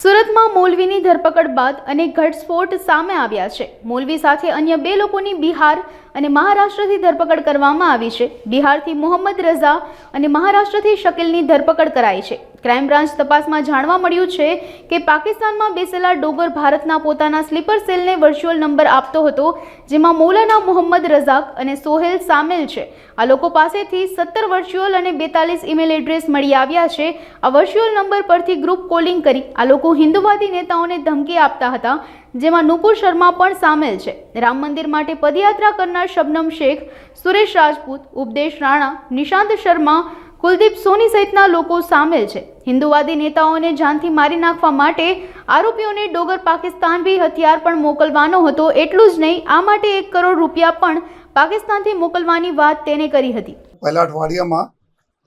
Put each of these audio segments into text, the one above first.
સુરતમાં મૌલવીની ધરપકડ બાદ અનેક ઘટસ્ફોટ સામે આવ્યા છે। મૌલવી સાથે અન્ય બે લોકોની બિહાર અને મહારાષ્ટ્રથી ધરપકડ કરવામાં આવી છે। બિહારથી મોહમ્મદ રઝા અને મહારાષ્ટ્રથી શકીલની ધરપકડ કરાઈ છે। ક્રાઇમ બ્રાન્ચ તપાસમાં જાણવા મળ્યું છે કે પાકિસ્તાનમાં બેસેલા ડોગર ભારતના પોતાના સ્લીપર સેલને વર્ચ્યુઅલ નંબર આપતો હતો, જેમાં મૌલાના મોહમ્મદ રઝાક અને સોહેલ સામેલ છે। આ લોકો પાસેથી 17 વર્ચ્યુઅલ અને 42 ઈમેલ એડ્રેસ મળી આવ્યા છે। આ વર્ચ્યુઅલ નંબર પરથી ગ્રુપ કોલિંગ કરી આ લોકો હિન્દુવાદી નેતાઓને ધમકી આપતા હતા, જેમાં નુપુર શર્મા પણ સામેલ છે। રામ મંદિર માટે પદયાત્રા કરનાર શબનમ શેખ, સુરેશ રાજપૂત, ઉપદેશ રાણા, નિશાંત શર્મા, કુલદીપ સોની સહિતના લોકો સામેલ છે। હિન્દુવાદી નેતાઓને જાનથી મારી નાખવા માટે આરોપીઓને ડોગર પાકિસ્તાનથી હથિયાર પણ મોકલવાનો હતો। એટલું જ નહીં, આ માટે 1 કરોડ રૂપિયા પણ પાકિસ્તાનથી મોકલવાની વાત તેને કરી હતી। પહેલા અઠવાડિયામાં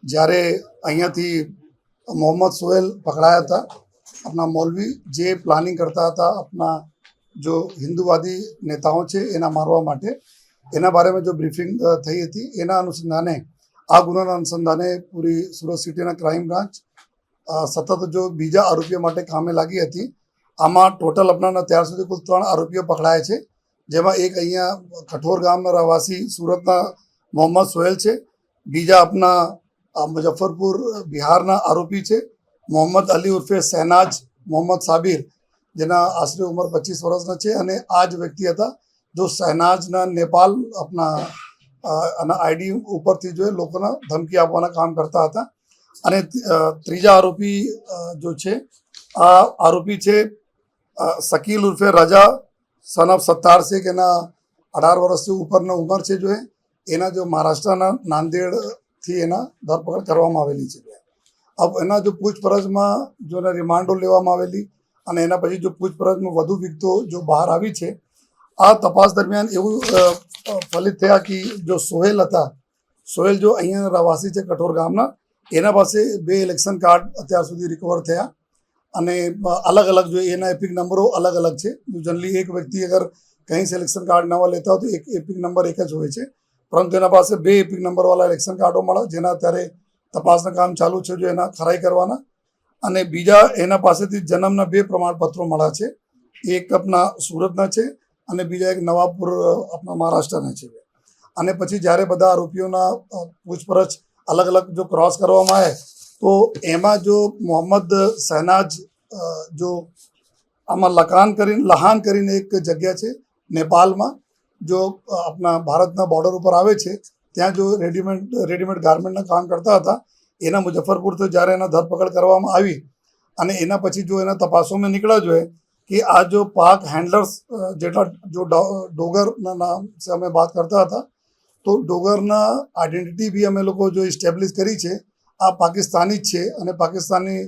જ્યારે અહીંયાથી મોહમ્મદ સોહેલ પકડાયા હતા, अपना मौलवी जे प्लानिंग करता था अपना जो हिंदुवादी नेताओं છે એના મારવા માટે, એના બારેમાં જો બ્રીફિંગ થઈ હતી, એના અનુસંધાને આ ગુનાના અનુસંધાને પૂરી સુરત સિટીના ક્રાઇમ બ્રાન્ચ સતત જો બીજા આરોપીઓ માટે કામે લાગી હતી। આમાં ટોટલ આપણા ત્યાર સુધી કુલ 3 આરોપીઓ પકડાયા છે, જેમાં એક અહીંયા કઠોર ગામના રહેવાસી સુરતના મોહમ્મદ સોહેલ છે, બીજા આપણા મુઝફ્ફરપુર બિહારના આરોપી છે મોહम्मद अली उर्फे शहनाज मोहम्मद साबिर, જેના આશરે ઉંમર 25 વર્ષના છે, અને આ જ વ્યક્તિ હતા જો શહેનાજના નેપાલ આપણા આઈડી ઉપરથી જો લોકોના ધમકી આપવાના કામ કરતા હતા। અને ત્રીજા આરોપી જો છે, આ આરોપી છે શકીલ ઉર્ફે રજા સન ઓફ સત્તાર શેખ, એના 18 વર્ષથી ઉપરના ઉંમર છે જો એના જો મહારાષ્ટ્રના નાંદેડથી એના ધરપકડ કરવામાં આવેલી છે। अब એના જો પૂછપરછમાં જો રિમાન્ડો લેવામાં આવેલી અને એના પછી જો પૂછપરછમાં વધુ વિગતો જો બહાર આવી છે। આ તપાસ દરમિયાન એવું ફલિત થયા કે જો સોહેલ હતા, સોહેલ જો અહીંયા રહેવાસી છે કઠોર ગામના, એના પાસે 2 ઇલેક્શન કાર્ડ અત્યાર સુધી રિકવર થયા અને અલગ અલગ જો એના એપિક નંબરો અલગ અલગ છે। જનરલી એક વ્યક્તિ અગર કहीं से ઇલેક્શન કાર્ડ નવા લેતા હોય તો એક એપિક નંબર એક જ હોય છે, પરંતુ એના પાસે 2 એપિક નંબરવાળા ઇલેક્શન કાર્ડો મળ્યા, જેના અત્યારે તપાસના કામ ચાલુ છે જો એના ખરાઈ કરવાના। અને બીજા એના પાસેથી જન્મના 2 પ્રમાણપત્રો મળ્યા છે, એક આપણા સુરતના છે અને બીજા એક નવાપુર આપણા મહારાષ્ટ્રના છે। અને પછી જ્યારે બધા આરોપીઓના પૂછપરછ અલગ અલગ જો ક્રોસ કરવામાં આવે તો એમાં જો મોહમ્મદ શહેનાજ જો આમાં લહાન કરીને એક જગ્યા છે નેપાલમાં, જો આપણા ભારતના બોર્ડર ઉપર આવે છે, ત્યાં જો રેડીમેડ ગાર્મેન્ટના કામ કરતા હતા। એના મુઝફ્ફરપુરથી જ્યારે એના ધરપકડ કરવામાં આવી અને એના પછી જો એના તપાસોમાં નીકળ્યા જોઈએ કે આ જો પાક હેન્ડલર્સ જેટલા જો ડોગરના નામ સે અમે વાત કરતા હતા, તો ડોગરના આઈડેન્ટિટી બી અમે લોકો જો ઇસ્ટેબ્લિશ કરી છે, આ પાકિસ્તાની જ છે અને પાકિસ્તાની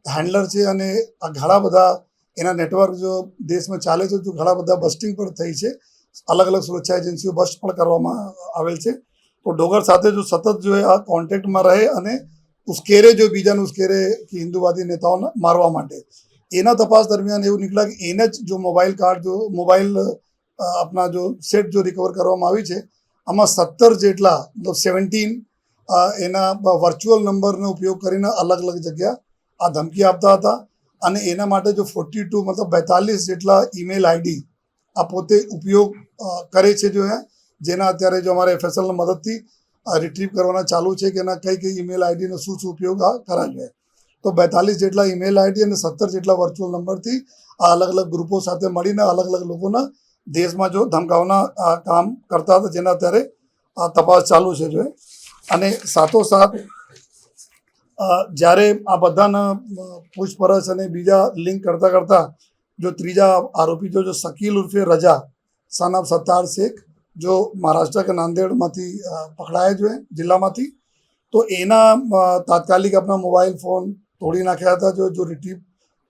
હેન્ડલર છે। અને આ ઘણા બધા એના નેટવર્ક જો દેશમાં ચાલે છે, જો ઘણા બધા બસ્ટિંગ પણ થઈ છે, અલગ અલગ સુરક્ષા એજન્સીઓ બસ્ટ પણ કરવામાં આવેલ છે। તો ડોગર સાથે જો સતત જો આ કોન્ટેક્ટમાં રહે અને ઉશ્કેરે જો બીજાને ઉશ્કેરે કે હિન્દુવાદી નેતાઓને મારવા માટે, એના તપાસ દરમિયાન એવું નીકળ્યા કે એને જ જો મોબાઈલ આપણા જો સેટ જો રિકવર કરવામાં આવી છે, આમાં 17 જેટલા મતલબ 17 એના વર્ચ્યુઅલ નંબરનો ઉપયોગ કરીને અલગ અલગ જગ્યા આ ધમકી આપતા હતા। અને એના માટે જો 42 મતલબ 42 જેટલા ઈમેલ આઈડી આ પોતે ઉપયોગ કરે છે જો જેના અત્યારે જો અમારે એફએસએલની મદદથી રિટ્રીવ કરવાના ચાલુ છે કે એના કઈ ઈમેલ આઈડીનો શું ઉપયોગ કરાય છે। તો 42 જેટલા ઈમેલ આઈડી અને 17 જેટલા વર્ચ્યુઅલ નંબરથી આ અલગ અલગ ગ્રુપો સાથે મળીને અલગ અલગ લોકોના દેશમાં જો ધમકાવના કામ કરતા હતા, જેના અત્યારે તપાસ ચાલુ છે જો। અને સાથોસાથ જ્યારે આ બધાના પૂછપરછ અને બીજા લિંક કરતાં જો ત્રીજા આરોપી જો શકીલ ઉર્ફે રજા सन ऑफ सत्तार शेख जो महाराष्ट्र के नांदेड़માંથી પકડાયા જો જિલ્લામાંથી, તો એના તાત્કાલિક આપણા મોબાઈલ ફોન તોડી નાખ્યા હતા જો રિટ્રીવ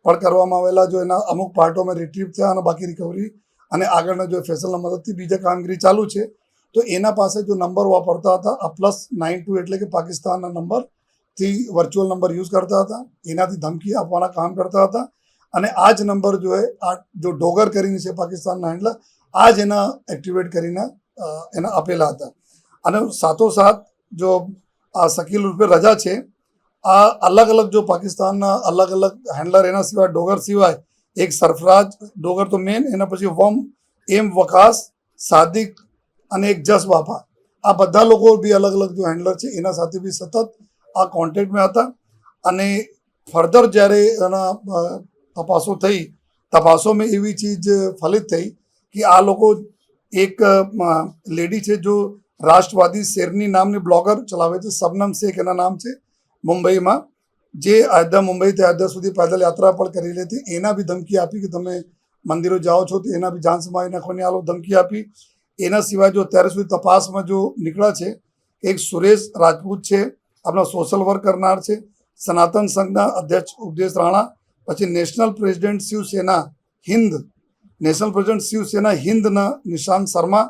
પણ કરવામાં આવેલા, જો એના અમુક પાર્ટોમાં રિટ્રીવ થયા અને બાકી રિકવરી અને આગળના જો ફેસલના મદદથી બીજા કામગીરી ચાલુ છે। તો એના પાસે જો નંબર વાપરતા હતા આ +92 એટલે કે પાકિસ્તાનના નંબરથી વર્ચ્યુઅલ નંબર યુઝ કરતા હતા, એનાથી ધમકી આપવાના કામ કરતા હતા। અને આ જ નંબર જો આ જો ડોગર કરીને છે પાકિસ્તાનના હેન્ડલર, આ જ એના એક્ટિવેટ કરીને એના આપેલા હતા। અને સાથોસાથ જો આ શકીલ ઉર્ફે રજા છે, આ અલગ અલગ જો પાકિસ્તાનના અલગ અલગ હેન્ડલર, એના સિવાય ડોગર સિવાય એક સરફરાજ ડોગર તો મેન, એના પછી વમ, એમ વકાસ, સાદિક અને એક જસ બાપા, આ બધા લોકો બી અલગ અલગ જો હેન્ડલર છે એના સાથે બી સતત આ કોન્ટેક્ટમાં હતા. અને ફર્ધર જ્યારે એના તપાસો થઈ, તપાસોમાં એવી ચીજ ફલિત થઈ કે આ લોકો એક લેડી છે જો રાષ્ટ્રવાદી શેરની નામની બ્લોગર ચલાવે છે, શબનમ શેખ એના નામ છે, મુંબઈમાં, જે અયોધ્યા, મુંબઈથી અયોધ્યા સુધી પેદલ યાત્રા પણ કરી લેતી. એના બી ધમકી આપી કે તમે મંદિરો જાઓ છો તો એના બી જાન સમાવી નાખવાની આ લોકો ધમકી આપી. એના સિવાય જો અત્યાર સુધી તપાસમાં જો નીકળ્યા છે, એક સુરેશ રાજપૂત છે, આપણા સોશિયલ વર્ક કરનાર છે, સનાતન સંઘના અધ્યક્ષ ઉપદેશ રાણા, પછી નેશનલ પ્રેસિડેન્ટ શિવસેના હિન્દના નિશાંત શર્મા,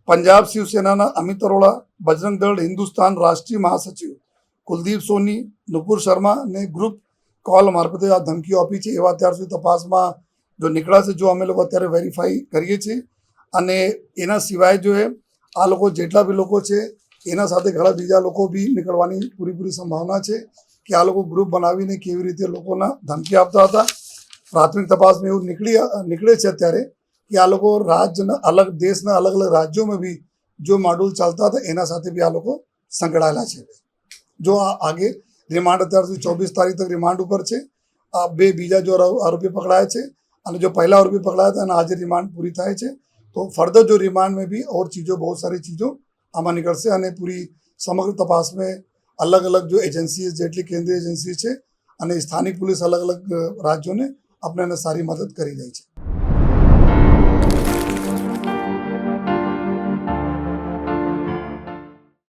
પંજાબ શિવસેનાના અમિત અરોડા, બજરંગ દળ હિન્દુસ્તાન રાષ્ટ્રીય મહાસચિવ કુલદીપ સોની, નુપુર શર્મા ને ગ્રુપ કોલ મારફતે આ ધમકીઓ આપી છે એવા અત્યાર સુધી તપાસમાં જો નીકળ્યા છે, જો અમે લોકો અત્યારે વેરીફાઈ કરીએ છીએ. અને એના સિવાય જો આ લોકો જેટલા બી લોકો છે એના સાથે ઘણા બીજા લોકો બી નીકળવાની પૂરી સંભાવના છે કે આ લોકો ગ્રુપ બનાવીને કેવી રીતે લોકોના ધમકી આપતા હતા. પ્રાથમિક તપાસમાં એવું નીકળે છે અત્યારે કે આ લોકો રાજ્યના અલગ, દેશના અલગ અલગ રાજ્યોમાં બી જો મોડ્યુલ ચાલતા હતા એના સાથે બી આ લોકો સંકળાયેલા છે. જો આ આગે રિમાન્ડ અત્યાર સુધી 24 તારીખ તક રિમાન્ડ ઉપર છે. આ બે બીજા જો આરોપી પકડાયા છે અને જો પહેલા આરોપી પકડાયા હતા અને આજે રિમાન્ડ પૂરી થાય છે તો ફર્दर जो रिमांड में भी और चीज़ों, बहुत सारी चीज़ों આમાં નીકળશે. અને પૂરી સમગ્ર તપાસ में અલગ અલગ જો એજન્સી, જેટલી કેન્દ્રીય એજન્સી છે અને સ્થાનિક પોલીસ અલગ અલગ રાજ્યોને આપણે સારી મદદ કરી રહી છે.